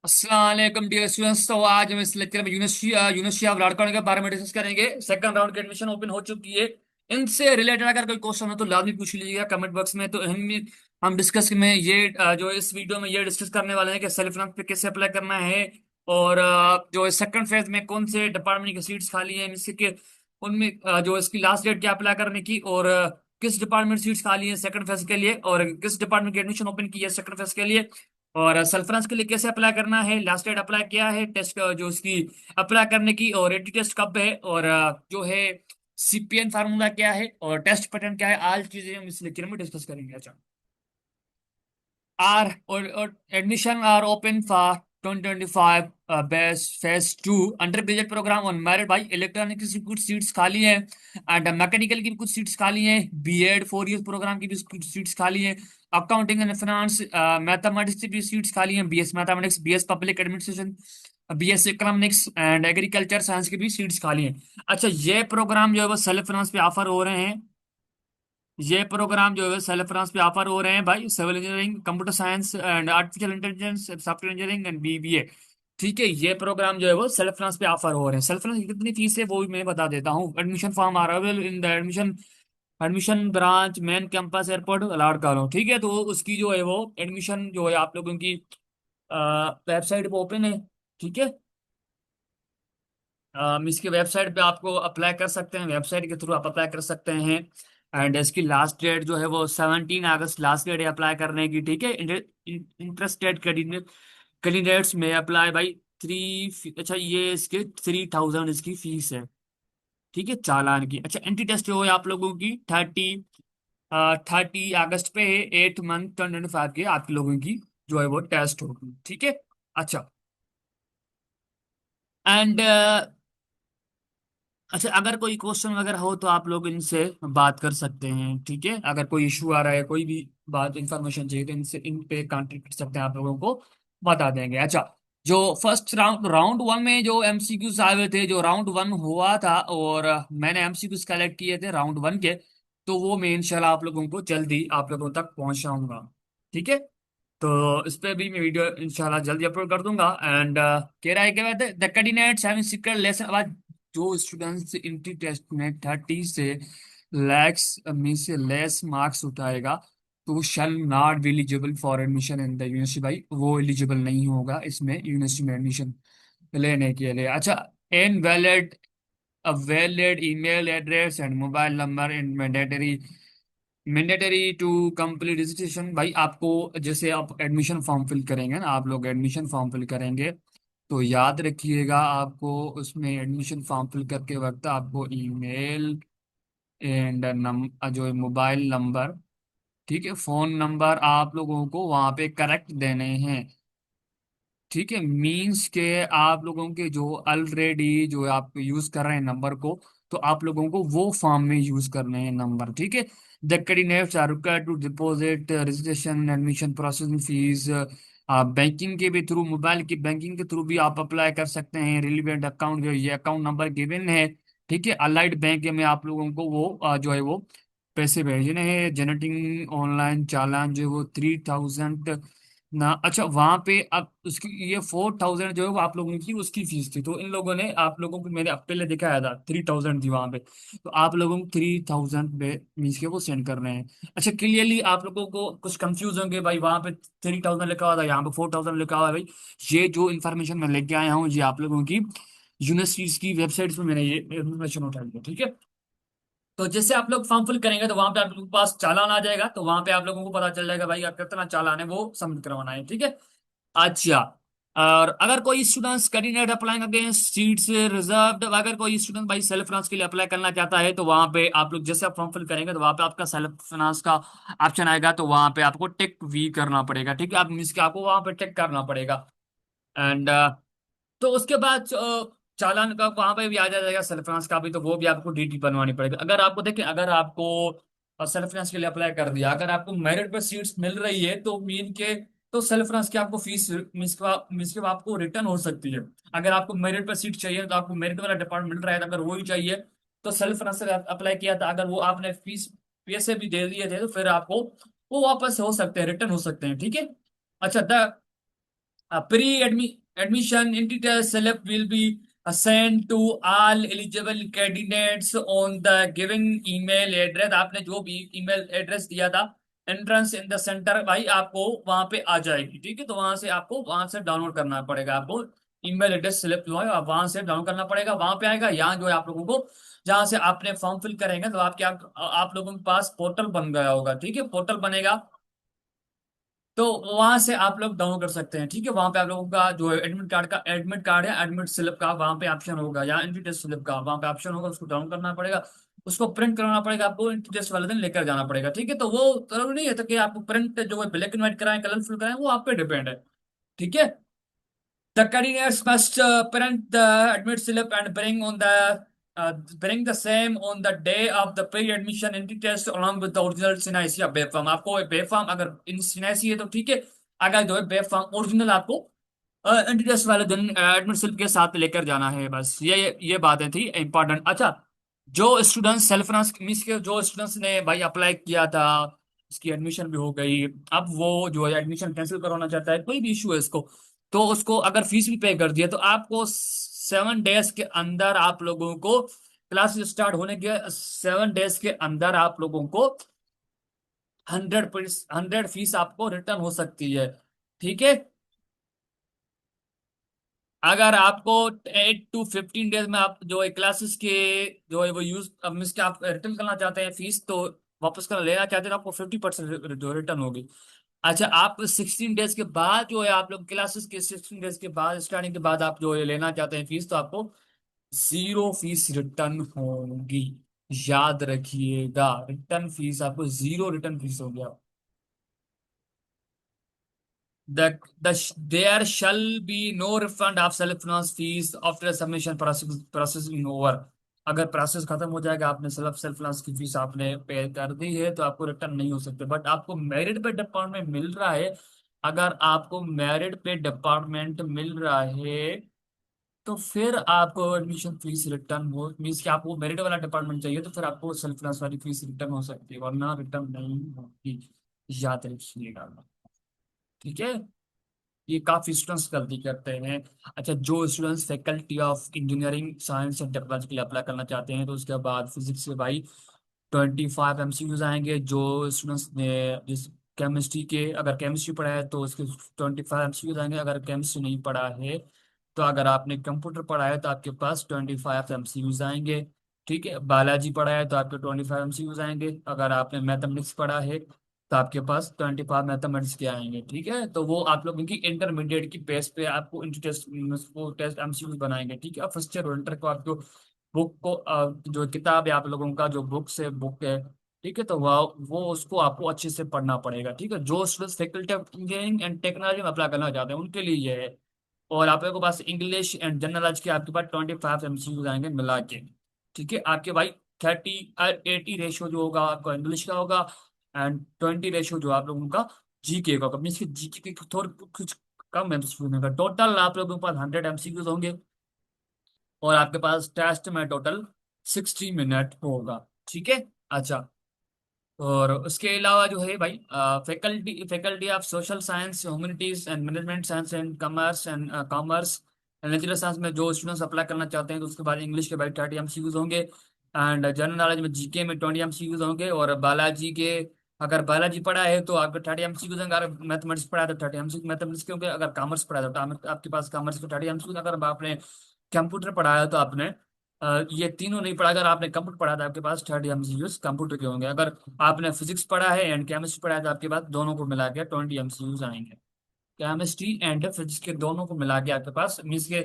अस्सलाम वालेकुम dear students. तो आज हम इस लेक्चर में यूनिवर्सिटी ऑफ लड़कॉन के बारे में डिस्कस करेंगे। सेकंड राउंड की एडमिशन ओपन हो चुकी है। इनसे रिलेटेड अगर कोई क्वेश्चन हो तो लाजमी पूछ लीजिएगा कमेंट बॉक्स में। तो हम डिस्कस में ये जो इस वीडियो में ये डिस्कस करने वाले हैं कि सेल्फ फिनांस पे कैसे अप्लाई करना है, और जो सेकंड फेज में कौन से डिपार्टमेंट की सीट्स खाली हैं, इससे के उनमें जो इसकी लास्ट डेट क्या अप्लाई करने की, और किस डिपार्टमेंट सीट्स खाली है सेकंड फेज के लिए, और किस डिपार्टमेंट की एडमिशन ओपन की है सेकंड फेज के लिए, और सल्फरेंस के लिए कैसे अप्लाई करना है, लास्ट डेट अप्लाई किया है, टेस्ट जो उसकी अप्लाई करने की, और एटी टेस्ट कब है, और जो है सीपीएन फार्मूला क्या है, और टेस्ट पैटर्न क्या है, आज चीजें हम इस लेक्चर में डिस्कस करेंगे। अच्छा, are or admission are open for 2025 best phase 2 undergraduate program on merit by electronics की कुछ सीट्स खाली हैं, एंड मैकेनिकल की भी कुछ सीट्स खाली हैं, बीएड 4 ईयर प्रोग्राम की भी कुछ सीट्स खाली हैं, अकाउंटिंग एंड फाइनेंस मैथमेटिक्स की भी सीट्स खाली हैं, BS mathematics, BS public administration, BS economics and agriculture science की भी सीट्स खाली हैं। अच्छा, ये प्रोग्राम जो है वो सेल्फ फाइनेंस पे ऑफर हो रहे हैं। ये प्रोग्राम जो है सेल्फ फाइनेंस पे ऑफर हो रहे हैं भाई। Civil engineering, computer science and artificial intelligence, software engineering and BBA. ठीक है, ये प्रोग्राम जो है वो सेल्फ फाइनेंस पे ऑफर हो रहे हैं। सेल्फ फाइनेंस की कितनी फीस है वो भी मैं बता देता हूँ। Admission form available in the admission branch main campus airport allowed करो। ठीक है, तो उसकी जो है वो एडमिशन जो है आप लोगों की वेबसाइट पे ओपन है। ठीक है, इसकी वेबसाइट पे आपको अप्लाई कर सकते हैं, वेबसाइट के थ्रू आप अप्लाई कर सकते हैं। एंड इसकी लास्ट डेट जो है वो 17 अगस्त लास्ट डेट है अप्लाई करने की। ठीक है, इंटरेस्टेड कैंडिडेट्स में अप्लाई बाई थ्री। अच्छा, ये इसके 3000 इसकी फीस है। ठीक है, चालान की। अच्छा, एंट्री टेस्ट जो है आप लोगों की 30 अगस्त पे है, 8 मंथ 2025 के आप लोगों की जो है वो टेस्ट होगी। ठीक है। अच्छा, एंड अच्छा, अगर कोई क्वेश्चन वगैरह हो तो आप लोग इनसे बात कर सकते हैं। ठीक है, अगर कोई इशू आ रहा है, कोई भी बात इंफॉर्मेशन चाहिए तो इनसे इन पे कांटेक्ट कर सकते हैं, आप लोगों को बता देंगे। अच्छा, जो फर्स्ट राउंड राउंड वन में जो एमसीक्यूज आए हुए थे, जो राउंड वन हुआ था, और मैंने एमसीक्यूज कलेक्ट किए थे राउंड वन के, तो वो मैं इंशाल्लाह आप लोगों को जल्दी आप लोगों तक पहुंचाऊंगा। ठीक है, तो इस पे भी मैं वीडियो इंशाल्लाह जल्दी अपलोड कर दूंगा। एंड कह रहा है क्या कहते हैं, the candidates having secret lesson. अब जो स्टूडेंट्स इंट्री टेस्ट में 30 से लैक्स में से लेस मार्क्स उठाएगा तो shall not be eligible for admission in the university. भाई वो एलिजिबल नहीं होगा इसमें यूनिवर्सिटी में एडमिशन लेने के लिए। अच्छा, in valid a valid email address and mobile number and mandatory to complete registration. भाई आपको जैसे आप एडमिशन फॉर्म फिल करेंगे ना, आप लोग एडमिशन फॉर्म फिल करेंगे तो याद रखिएगा आपको उसमें एडमिशन फॉर्म फिल करके वक्त आपको ईमेल एंड जो मोबाइल नंबर, ठीक है, फोन नंबर आप लोगों को वहाँ पे करेक्ट देने हैं। ठीक है, मीन्स के आप लोगों के जो ऑलरेडी जो आप यूज कर रहे हैं नंबर को, तो आप लोगों को वो फॉर्म में यूज करने हैं नंबर। ठीक है, the candidates are required to deposit registration admission processing fees. आप बैंकिंग के भी थ्रू, मोबाइल की बैंकिंग के थ्रू भी आप अप्लाई कर सकते हैं। रिलीवेंट अकाउंट जो ये अकाउंट नंबर गिवन है। ठीक है, अलाइड बैंक में आप लोगों को वो जो है वो पैसे भेजने हैं। जनरेटिंग ऑनलाइन चालान जो है वो 3000 ना। अच्छा, वहां पे अब उसकी ये 4000 जो है वो आप लोगों की उसकी फीस थी, तो इन लोगों ने आप लोगों को मैंने अब पहले दिखाया था 3000 थी वहां पे, तो आप लोगों को 3000 पे मीन्स के वो सेंड कर रहे हैं। अच्छा, क्लियरली आप लोगों को कुछ कंफ्यूज होंगे भाई, वहां पे 3000 लिखा हुआ था, यहाँ पे 4000 लिखा हुआ है। भाई ये जो इन्फॉर्मेशन मैं लेके आया हूँ ये आप लोगों की यूनिवर्सिटीज की वेबसाइट्स में मैंने ये इन्फॉर्मेशन उठाई है। ठीक है, तो जैसे आप लोग फॉर्म फिल करेंगे तो वहां पे आप लोगों के पास चालान आ जाएगा, तो वहां पे आप लोगों को पता चल जाएगा भाई आप कितना चालान है वो सबमिट करवाना है। ठीक है। अच्छा, और अगर कोई student candidate applying against seats reserved, अगर कोई स्टूडेंट भाई सेल्फ फाइनेंस के लिए अप्लाई करना चाहता है तो वहां पे आप लोग जैसे आप फॉर्म फिल करेंगे तो वहां पे आपका सेल्फ फाइनेंस का ऑप्शन आएगा, तो वहां पे आपको टिक वी करना पड़ेगा। ठीक है, आप मीन्स के आपको वहां पे टिक करना पड़ेगा। एंड तो उसके बाद चालान का वहां पे भी आ जाएगा सेल्फ फाइनेंस का भी, तो वो भी आपको डीटी बनवानी पड़ेगी। अगर आपको देखें, अगर आपको सेल्फ फाइनेंस के लिए अप्लाई कर दिया, अगर आपको मेरिट पे सीट्स मिल रही है तो मीन के तो सेल्फ फाइनेंस की आपको फीस मीन्स के आपको रिटर्न हो सकती है। अगर आपको मेरिट पे सीट चाहिए तो आपको मेरिट वाला डिपार्टमेंट मिल रहा है, तो अगर वही चाहिए तो सेल्फ फाइनेंस से अप्लाई किया था, अगर वो आपने फीस पैसे भी दे दिए थे तो फिर आपको वो वापस हो सकते हैं, रिटर्न हो सकते हैं। ठीक है। अच्छा, Pre-admission entry test slip will be sent to all eligible candidates on the given email address। आपने जो भी ईमेल एड्रेस दिया था एंट्रेंस इन द सेंटर, भाई आपको वहां पे आ जाएगी। ठीक है, तो वहां से आपको वहां से डाउनलोड करना पड़ेगा। आपको ईमेल एड्रेस स्लिप जो है आप वहां से डाउनलोड करना पड़ेगा, वहां पे आएगा। यहाँ जो है आप लोगों को जहां से आपने फॉर्म फिल करेंगे तो आपके आप लोगों के पास पोर्टल बन गया होगा। ठीक है, पोर्टल बनेगा तो वहां से आप लोग डाउनलोड कर सकते हैं। ठीक है, वहां पे आप लोगों का जो एडमिट कार्ड है, एडमिट स्लिप का वहां पे ऑप्शन होगा, या एंट्री टेस्ट स्लिप का वहां पे ऑप्शन होगा, उसको डाउनलोड करना पड़ेगा। उसको प्रिंट करवाना पड़ेगा आपको, एंट्री टेस्ट वाले दिन लेकर जाना पड़ेगा। ठीक है, तो वो जरूरी नहीं है तो कि आपको प्रिंट जो है ब्लैक एंड व्हाइट कराएं कलरफुल कराएं, वो आप पे डिपेंड है। ठीक है, the candidates must print the admit slip and bring the same on the day of the pre-admission entry test along with the original CNIC या बेब फॉर्म। आपको बेब फॉर्म अगर इन CNIC है तो ठीक है, अगर जो है बेब फॉर्म ओरिजिनल आपको एंट्री टेस्ट वाले दिन एडमिट स्लिप के साथ लेकर जाना है। बस ये बातें थी इंपॉर्टेंट। अच्छा, जो स्टूडेंट्स सेल्फ फाइनेंस मींस के जो स्टूडेंट्स ने भाई अप्लाई किया था, उसकी एडमिशन भी हो गई, अब वो जो है एडमिशन कैंसिल करवाना चाहता है, कोई भी इशू है इसको, तो उसको अगर फीस भी पे कर दिया तो आपको 7 डेज के अंदर आप लोगों को क्लास स्टार्ट होने के 7 डेज के अंदर आप लोगों को 100 फीस आपको रिटर्न हो सकती है। ठीक है, अगर आपको 8 to 15 डेज में आप जो है क्लासेस के जो है वो यूज अब मिस के आप रिटर्न करना चाहते हैं फीस, तो वापस कर लेना चाहते हैं तो आपको 50% जो रिटर्न होगी। अच्छा, आप 16 डेज के बाद जो है आप लोग क्लासेस के 16 डेज के बाद स्टार्टिंग के बाद आप जो है लेना चाहते हैं फीस, तो आपको 0 फीस रिटर्न होगी। याद रखिएगा, रिटर्न फीस आपको 0 रिटर्न फीस होगी। There shall be no refund of self-finance fees after submission processing over। अगर प्रोसेस खत्म हो जाएगा, आपने सेल्फ फाइनेंस की फीस आपने पे कर दी है, तो आपको रिटर्न नहीं हो सकते। बट आपको मेरिट पे डिपार्टमेंट मिल रहा है, अगर आपको मेरिट पे डिपार्टमेंट मिल रहा है तो फिर आपको एडमिशन फीस रिटर्न हो, मीन्स कि आपको मेरिट वाला डिपार्टमेंट चाहिए तो फिर आपको सेल्फ फाइनेंस वाली फीस रिटर्न हो सकती है, वरना रिटर्न नहीं होगी। याद रखिएगा। ठीक है, ये काफी स्टूडेंट्स गलती करते हैं। अच्छा, जो students faculty of engineering science and technology के लिए अप्लाई करना चाहते हैं, तो उसके बाद फिजिक्स से भाई 25 MCQs आएंगे। जो स्टूडेंट्स ने जिस केमिस्ट्री के अगर केमिस्ट्री पढ़ा है तो उसके 25 MCQs आएंगे। अगर केमिस्ट्री नहीं पढ़ा है, तो अगर आपने कंप्यूटर पढ़ा है तो आपके पास 25 MCQs आएंगे। ठीक है, बायोलॉजी पढ़ा है तो आपके 25 MCQs आएंगे। अगर आपने मैथमेटिक्स पढ़ा है तो आपके पास 25 मैथमेटिक्स के आएंगे। ठीक है, तो वो आप लोगों की इंटरमीडिएट की बेस पे आपको टेस्ट वो टेस्ट MCQs बनाएंगे। ठीक है, फर्स्ट ईयर विंटर को आपको बुक को जो किताब है आप लोगों का जो बुक है, ठीक है, तो वो उसको आपको अच्छे से पढ़ना पड़ेगा। ठीक है, जो students faculty of engineering and technology में अप्लाई करना चाहते हैं उनके लिए ये है। और आप लोगों के पास इंग्लिश एंड जनरल नॉलेज के आपके पास 25 MCQs आएंगे मिला के। ठीक है, आपके भाई 30-80 रेशियो जो होगा आपका इंग्लिश का होगा, एंड 20 रेशियो जो आप लोगों का जीके का होगा। मीन्स की जीके के थोड़ा कुछ कम एमसीक्यू होगा। टोटल आप लोगों के पास 100 MCQs होंगे, और आपके पास टेस्ट में टोटल 60 मिनट होगा। ठीक है, अच्छा, और उसके अलावा जो है भाई faculty of social science, humanities and management science and commerce and natural science में जो स्टूडेंट्स अप्लाई करना चाहते हैं, तो उसके बाद इंग्लिश के भाई 30 MCQs होंगे, एंड जनरल नॉलेज में जीके में 20 MCQs होंगे, और बायोलॉजी के अगर बायोलॉजी पढ़ा है तो आपके 30 MCQs होंगे। अगर मैथमेटिक्स पढ़ा है तो 30 MCQ मैथमेटिक्स के होंगे। अगर कॉमर्स पढ़ा है तो आपके पास कॉमर्स के 30 MCQs। अगर आपने कंप्यूटर पढ़ा है तो आपने ये तीनों नहीं पढ़ा, अगर आपने कंप्यूटर पढ़ा था आपके पास 30 MCQs कंप्यूटर के होंगे। अगर आपने फिजिक्स पढ़ा है एंड केमिस्ट्री पढ़ा है तो आपके पास दोनों को मिला के 20 MCQs आएंगे। केमिस्ट्री एंड फिजिक्स के दोनों को मिला के आपके पास मीन्स के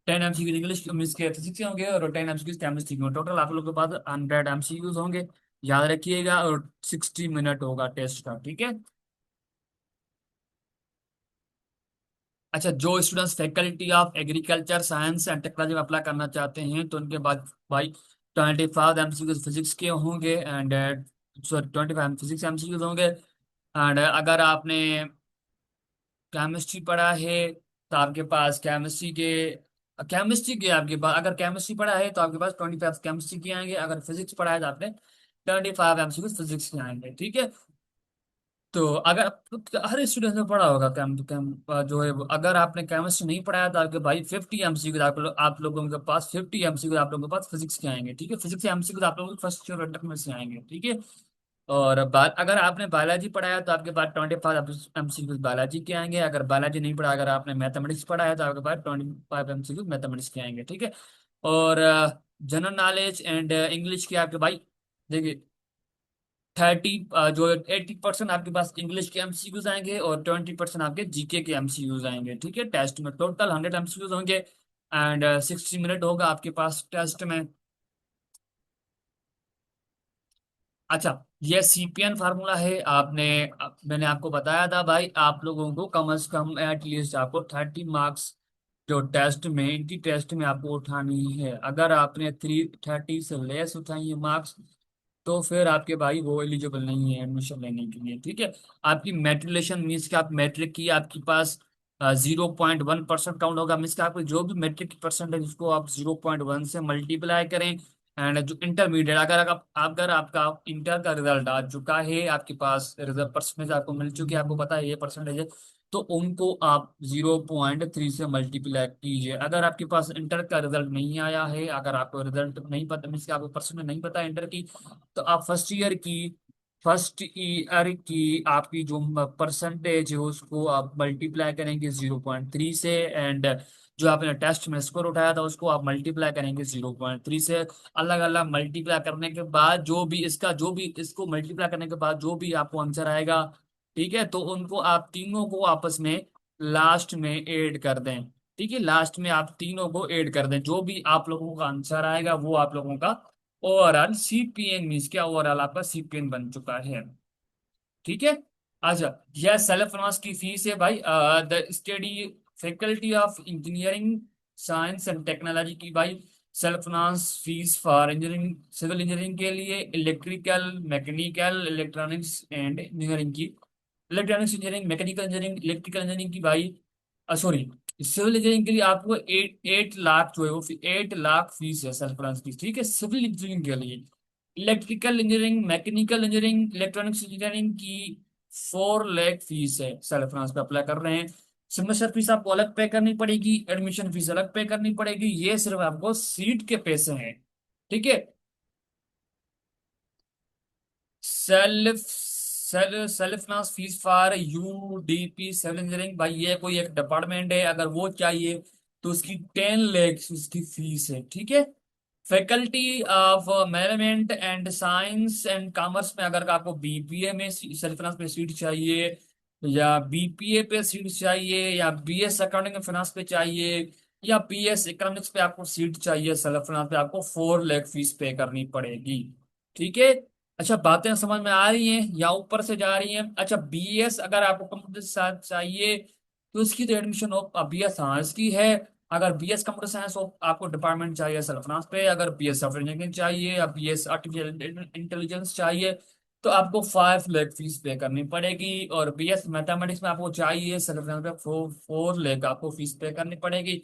10 MCQs इंग्लिश मीन्स के फिजिक्स के होंगे, और 10 MCQs केमिस्ट्री के होंगे। टोटल आप लोगों के पास 100 MCQs होंगे। याद रखिएगा, और 60 मिनट होगा टेस्ट का। ठीक है, अच्छा, जो students faculty of agriculture science and technology में अप्लाई करना चाहते हैं, तो उनके बाद भाई 25 MCQs फिजिक्स के होंगे, एंड सॉरी 25 फिजिक्स MCQs होंगे। एंड अगर आपने केमिस्ट्री पढ़ा है तो आपके पास केमिस्ट्री के आपके पास अगर केमिस्ट्री पढ़ा है तो आपके पास 25 केमिस्ट्री के आएंगे। अगर फिजिक्स पढ़ा है तो आपने 25 MCQs फिजिक्स के आएंगे। ठीक है, तो अगर हर स्टूडेंट ने पढ़ा होगा जो है अगर आपने केमिस्ट्री नहीं पढ़ाया तो आपके भाई 50 MCक्यू आप लोगों के पास 50 MCक्यू आप लोगों के पास फिजिक्स के आएंगे, ठीक है। फिजिक्स के MCक्यू आप लोगों के फर्स्ट ईयर अटक में से आएंगे, ठीक है। और अगर आपने बायोलॉजी पढ़ाया तो आपके पास 25 MCक्यू बायोलॉजी के आएंगे। अगर बायोलॉजी नहीं पढ़ा, अगर आपने मैथमेटिक्स पढ़ाया तो आपके पास 25 MCक्यू मैथमेटिक्स के आएंगे, ठीक है। और जनरल नॉलेज एंड इंग्लिश के आपके भाई देखिए 30 जो 80% आपके पास इंग्लिश के MCक्यूज आएंगे और 20% आपके जीके के MCक्यूज आएंगे, ठीक है। टेस्ट में टोटल 100 MCक्यूज होंगे एंड 60 मिनट होगा आपके पास टेस्ट में। अच्छा, ये CPN फार्मूला है। मैंने आपको बताया था भाई, आप लोगों को कम से कम एटलीस्ट आपको 30 मार्क्स जो टेस्ट में, इनकी टेस्ट में आपको उठानी है। अगर आपने 330 से लेस उठाई है मार्क्स, तो फिर आपके भाई वो एलिजिबल नहीं है एडमिशन लेने के लिए, ठीक है। आपकी मेट्रिकुलेशन मीन्स कि आप मैट्रिक की आपके पास 0.1% काउंट होगा। मीन्स कि आपको जो भी मैट्रिक की परसेंटेज उसको आप 0.1 से मल्टीप्लाई करें। एंड जो इंटरमीडिएट, अगर आपका इंटर का रिजल्ट आ चुका है, आपके पास रिजल्ट परसेंटेज आपको मिल चुकी है, आपको पता है ये परसेंटेज है, तो उनको आप 0.3 से मल्टीप्लाई कीजिए। अगर आपके पास इंटर का रिजल्ट नहीं आया है, अगर आपको रिजल्ट नहीं पता, मीन्स कि आपको परसेंटेज नहीं पता इंटर की, तो आप फर्स्ट ईयर की आपकी जो परसेंटेज है उसको आप मल्टीप्लाई करेंगे 0.3 से। एंड जो आपने टेस्ट में स्कोर उठाया था उसको आप मल्टीप्लाई करेंगे 0.3 से। अलग अलग मल्टीप्लाई करने के बाद जो भी इसको मल्टीप्लाई करने के बाद जो भी आपको आंसर आएगा, ठीक है, तो उनको आप तीनों को आपस में लास्ट में ऐड कर दें, ठीक है। लास्ट में आप तीनों को ऐड कर दें, जो भी आप लोगों का आंसर आएगा वो आप लोगों का ओवरऑल CPN मीन्स क्या, ओवरऑल आपका CPN बन चुका है, ठीक है। अच्छा, यह सेल्फ फाइनेंस की फीस है भाई। The study faculty of engineering science and technology की भाई self finance fees for engineering, civil engineering के लिए, electrical, mechanical, electronics and engineering की, electronics engineering, mechanical engineering, electrical engineering की भाई, सॉरी, सिविल इंजीनियरिंग के लिए आपको 8 लाख जो है वो 8 लाख फीस है सेल्फ फाइनेंस की, ठीक है, सिविल इंजीनियरिंग के लिए। Electrical engineering, mechanical engineering, electronics engineering की 4 लाख फीस है। सेल्फ फाइनेंस पे अप्लाई कर रहे हैं, सेमेस्टर फीस आपको अलग पे करनी पड़ेगी, एडमिशन फीस अलग पे करनी पड़ेगी, ये सिर्फ आपको सीट के पैसे हैं, ठीक है। Self finance fees for UDP civil engineering भाई, ये कोई एक डिपार्टमेंट है, अगर वो चाहिए तो उसकी 10 लाख उसकी फीस है, ठीक है। Faculty of management and science and commerce में अगर आपको BPA में सेल्फ फाइनेंस पे सीट चाहिए, या BPA पे सीट चाहिए, या BS अकाउंटिंग एंड फाइनेंस पे चाहिए, या BS इकोनॉमिक्स पे आपको सीट चाहिए सेल्फ फाइनेंस पे, आपको 4 लाख फीस पे करनी पड़ेगी, ठीक है। अच्छा, बातें समझ में आ रही हैं या ऊपर से जा रही हैं? अच्छा, BS अगर आपको कंप्यूटर साइंस चाहिए तो इसकी तो एडमिशन हो BS साइंस की है। अगर BS कंप्यूटर साइंस हो आपको डिपार्टमेंट चाहिए सेल्फ फाइनेंस पे। अगर BS सॉफ्टवेयर इंजीनियरिंग चाहिए या BS आर्टिफिशियल इंटेलिजेंस चाहिए तो आपको 5 लाख फीस पे करनी पड़ेगी। और BS मैथमेटिक्स में आपको चाहिए सेल्फ फाइनेंस पे 4 लाख आपको फीस पे करनी पड़ेगी।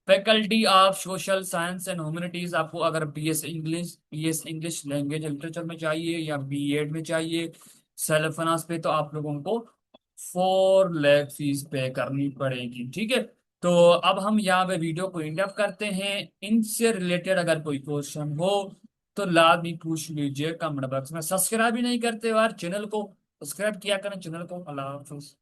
Faculty of social science and humanities आपको अगर BS इंग्लिश लैंग्वेज लिटरेचर में चाहिए या B.Ed में चाहिए सेल्फ फाइनेंस पे, तो आप लोगों को 4 लाख फीस पे करनी पड़ेगी, ठीक है। तो अब हम यहाँ पे वीडियो को एंड अप करते हैं। इनसे रिलेटेड अगर कोई क्वेश्चन हो तो लाजमी पूछ लीजिए कमेंट बॉक्स में। सब्सक्राइब भी नहीं करते यार चैनल को, सब्सक्राइब किया करें चैनल को। अल्लाह हाफिज।